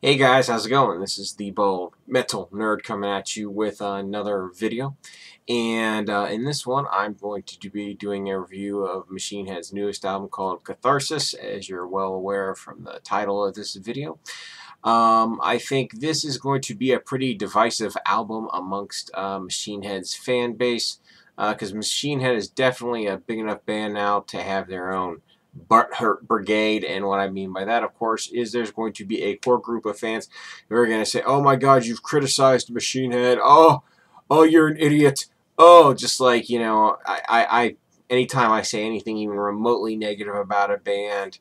Hey guys, how's it going? This is the Bold Metal Nerd coming at you with another video. And in this one, I'm going to be doing a review of Machine Head's newest album called Catharsis, as you're well aware from the title of this video. I think this is going to be a pretty divisive album amongst Machine Head's fan base, because Machine Head is definitely a big enough band now to have their own butthurt brigade. And what I mean by that, of course, is there's going to be a core group of fans who are going to say, oh my god, you've criticized Machine Head. Oh, you're an idiot. Oh, just like, anytime I say anything even remotely negative about a band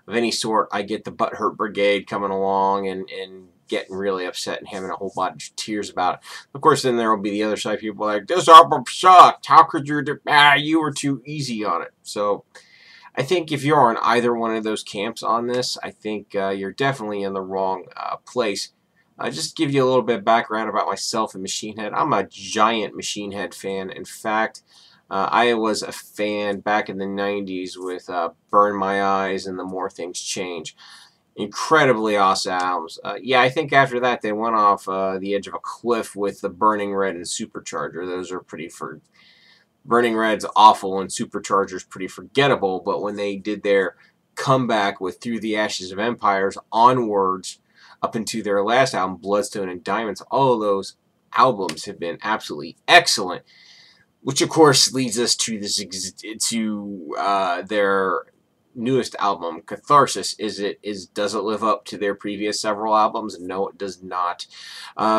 of any sort, I get the butthurt brigade coming along and getting really upset and having a whole bunch of tears about it. Of course, then there will be the other side of people like, this album sucked. How could you you were too easy on it. So I think if you're on either one of those camps on this, I think you're definitely in the wrong place. Just to give you a little bit of background about myself and Machine Head. I'm a giant Machine Head fan. In fact, I was a fan back in the 90s with Burn My Eyes and The More Things Change. Incredibly awesome albums. Yeah, I think after that they went off the edge of a cliff with the Burning Red and Supercharger. Those are pretty Burning Red's awful and Supercharger's pretty forgettable, but when they did their comeback with Through the Ashes of Empires onwards up into their last album, Bloodstone and Diamonds, all of those albums have been absolutely excellent, which of course leads us to their newest album, Catharsis. Does it live up to their previous several albums? No, it does not.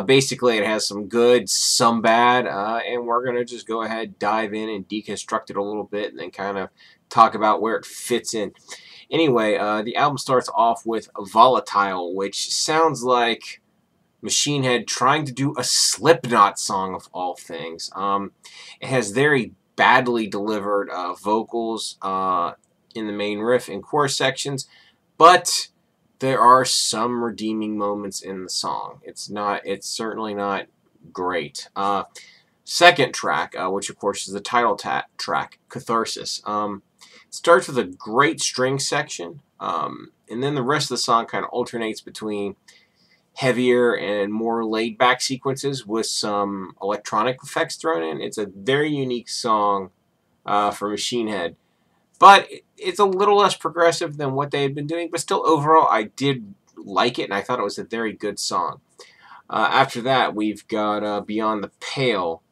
Basically, it has some good, some bad, and we're gonna just go ahead, dive in, and deconstruct it a little bit, and then kind of talk about where it fits in. Anyway, the album starts off with Volatile, which sounds like Machine Head trying to do a Slipknot song of all things. It has very badly delivered vocals in the main riff and chorus sections, but there are some redeeming moments in the song. It's certainly not great. Second track, which of course is the title track, Catharsis, starts with a great string section, and then the rest of the song kind of alternates between heavier and more laid-back sequences with some electronic effects thrown in. It's a very unique song for Machine Head, but it's a little less progressive than what they had been doing, but still overall I did like it, and I thought it was a very good song. After that, we've got Beyond the Pale,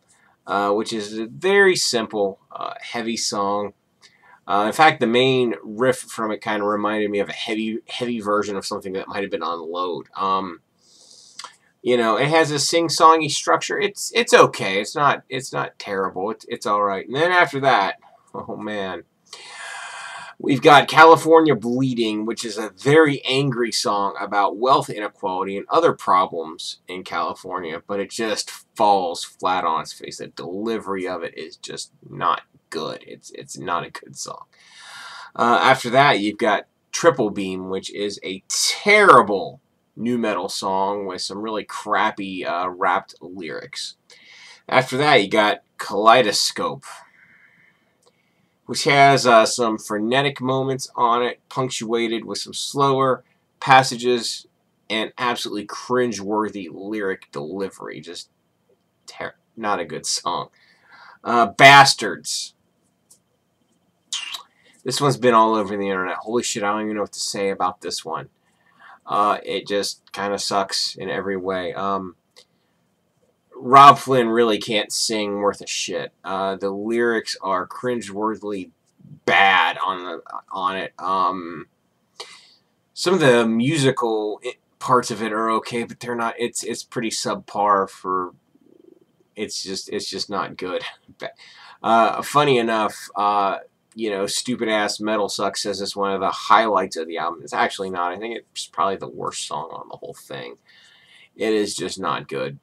which is a very simple, heavy song. In fact, the main riff from it kind of reminded me of a heavy version of something that might have been on Load. It has a sing-songy structure. It's okay. It's not terrible. It's all right. And then after that, oh man, we've got California Bleeding, which is a very angry song about wealth inequality and other problems in California, but it just falls flat on its face. The delivery of it is just not good. It's not a good song. After that, you've got Triple Beam, which is a terrible nu metal song with some really crappy rapped lyrics. After that, you got Kaleidoscope, which has some frenetic moments on it, punctuated with some slower passages and absolutely cringe-worthy lyric delivery. Just not a good song. Bastards. This one's been all over the internet. Holy shit, I don't even know what to say about this one. It just kind of sucks in every way. Rob Flynn really can't sing worth a shit. The lyrics are cringeworthily bad on it. Some of the musical parts of it are okay, but they're not. It's pretty subpar for. It's just not good. Funny enough, Stupid Ass Metal Sucks says it's one of the highlights of the album. It's actually not. I think it's probably the worst song on the whole thing. It is just not good.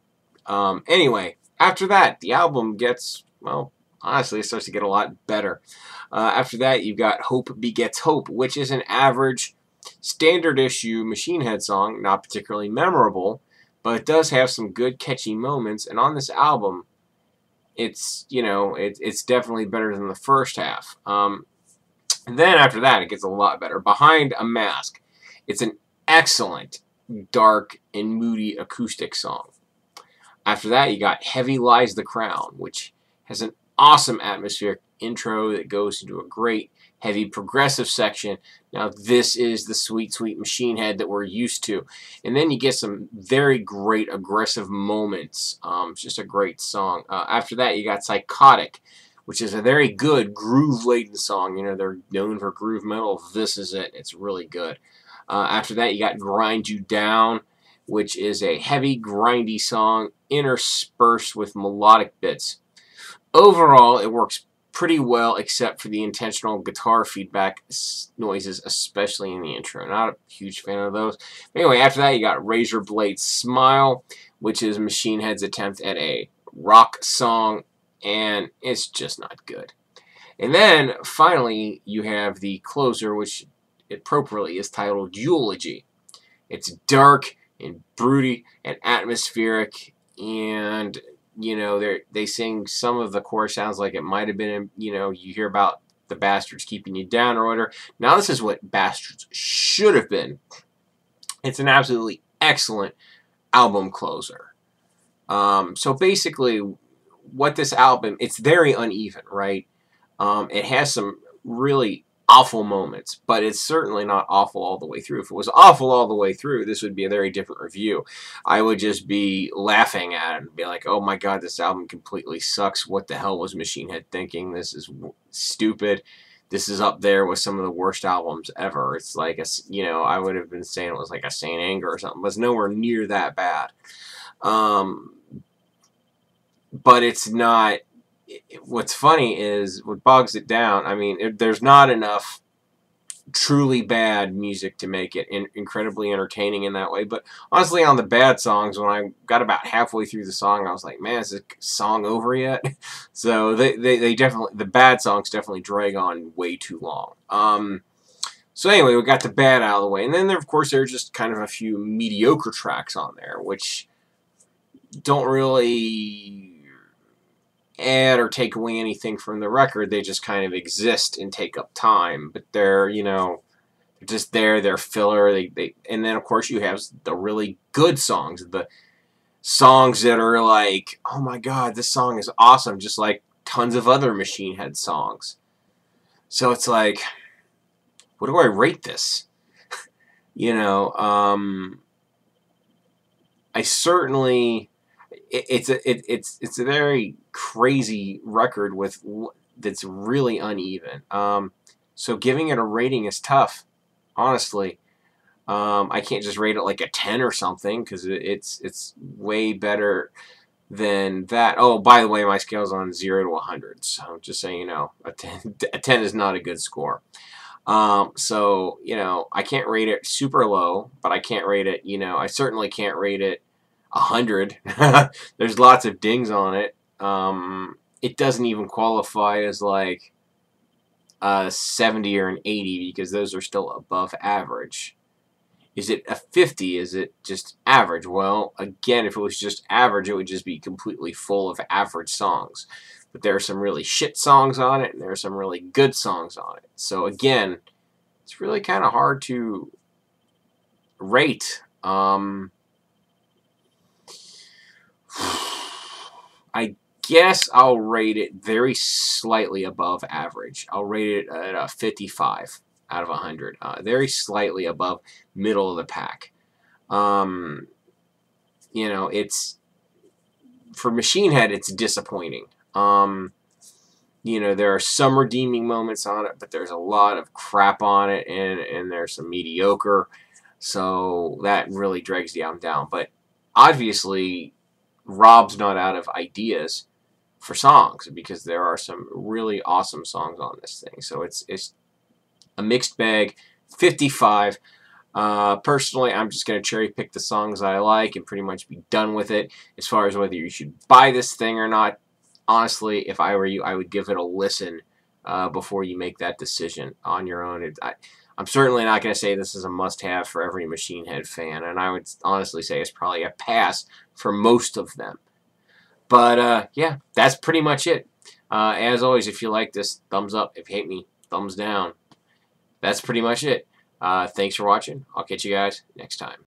Anyway, after that, the album gets, well, honestly, it starts to get a lot better. After that, you've got Hope Begets Hope, which is an average, standard issue Machine Head song, not particularly memorable, but it does have some good, catchy moments, and on this album, it's definitely better than the first half. And then after that, it gets a lot better. Behind a Mask, it's an excellent dark, and moody acoustic song. After that, you got Heavy Lies the Crown, which has an awesome atmospheric intro that goes into a great heavy progressive section. Now, this is the sweet, sweet Machine Head that we're used to. And then you get some very great aggressive moments. It's just a great song. After that, you got Psychotic, which is a very good groove-laden song. You know, they're known for groove metal. This is it. It's really good. After that, you got Grind You Down, which is a heavy, grindy song interspersed with melodic bits. Overall, it works pretty well except for the intentional guitar feedback noises, especially in the intro. Not a huge fan of those. But anyway, after that, you got Razor Blade Smile, which is Machine Head's attempt at a rock song, and it's just not good. And then, finally, you have the closer, which appropriately is titled Eulogy. It's dark and broody and atmospheric, and you know, they sing some of the chorus sounds like it might have been, you know, you hear about the Bastards keeping you down or whatever. Now this is what Bastards should have been. It's an absolutely excellent album closer. So basically, what this album, it's very uneven, right? It has some really awful moments, but it's certainly not awful all the way through. If it was awful all the way through, this would be a very different review. I would just be laughing at it and be like, oh my god, this album completely sucks. What the hell was Machine Head thinking? This is stupid. This is up there with some of the worst albums ever. It's like, you know, I would have been saying it was like a Saint Anger or something, but it's nowhere near that bad. But it's not. What's funny is what bogs it down. I mean, there's not enough truly bad music to make it incredibly entertaining in that way. But honestly, on the bad songs, when I got about halfway through the song, I was like, man, is this song over yet? So they definitely, the bad songs definitely drag on way too long. So anyway, we got the bad out of the way. And then, of course, there are just kind of a few mediocre tracks on there, which don't really add or take away anything from the record. They just kind of exist and take up time, but they're, you know, they're just there, they're filler. And then of course you have the really good songs, the songs that are like, oh my god, this song is awesome, just like tons of other Machine Head songs. So it's like, what do I rate this? You know, I certainly, it's a very crazy record with that's really uneven. So giving it a rating is tough, honestly. I can't just rate it like a 10 or something because it's way better than that. Oh, by the way, my scale's on 0 to 100, so just so you know, a 10 is not a good score. So, you know, I can't rate it super low, but I can't rate it, you know, I certainly can't rate it 100. There's lots of dings on it. It doesn't even qualify as like a 70 or an 80 because those are still above average. Is it a 50? Is it just average? Well, again, if it was just average, it would just be completely full of average songs. But there are some really shit songs on it, and there are some really good songs on it. So again, it's really kind of hard to rate. I guess I'll rate it very slightly above average. I'll rate it at a 55 out of 100. Very slightly above middle of the pack. You know, it's, for Machine Head, it's disappointing. You know, there are some redeeming moments on it, but there's a lot of crap on it, and there's some mediocre. So that really drags the album down. But obviously, Rob's not out of ideas for songs because there are some really awesome songs on this thing. So it's a mixed bag. 55. Personally, I'm just going to cherry pick the songs I like and pretty much be done with it. As far as whether you should buy this thing or not, honestly, if I were you, I would give it a listen before you make that decision on your own. I'm certainly not going to say this is a must-have for every Machine Head fan, and I would honestly say it's probably a pass for most of them. But, yeah, that's pretty much it. As always, if you like this, thumbs up. If you hate me, thumbs down. That's pretty much it. Thanks for watching. I'll catch you guys next time.